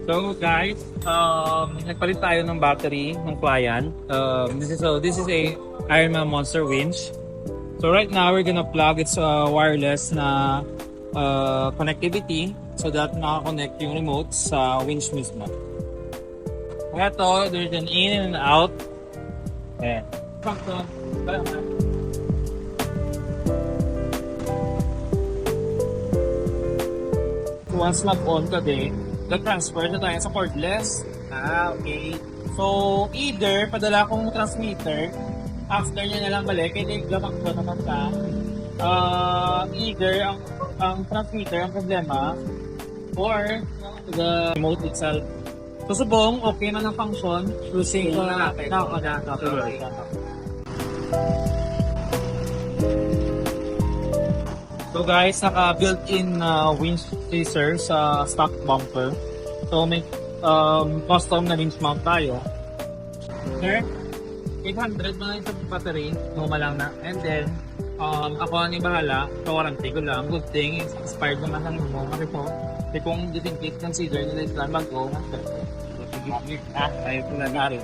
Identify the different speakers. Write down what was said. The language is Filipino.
Speaker 1: So guys, nagpalit tayo ng battery ng client. This is a Ironman Monster winch. So right now we're gonna plug its wireless na connectivity so that nakakonect yung remote sa winch mismo. Ito, there's an in and out. Ayan. Once nag-on ka din, nag-transfer na tayo sa cordless. Okay. So, either padala kong transmitter, after niya na lang balik, kasi gamang ko naman ka. Either ang transmitter ang problema, or the remote itself. So, subong, okay na ng function, using ko na natin. Tuloy. So guys, naka built-in winch chaser sa stock bumper. So may custom na winch mount tayo. Sir, 800 na yung battery, normal lang na. And then, ako ang bahala, sa warranty ko lang. Good thing, is expired naman ng mo. Kasi po, kung you think consider nila yung plan mag-go, tayo po na rin.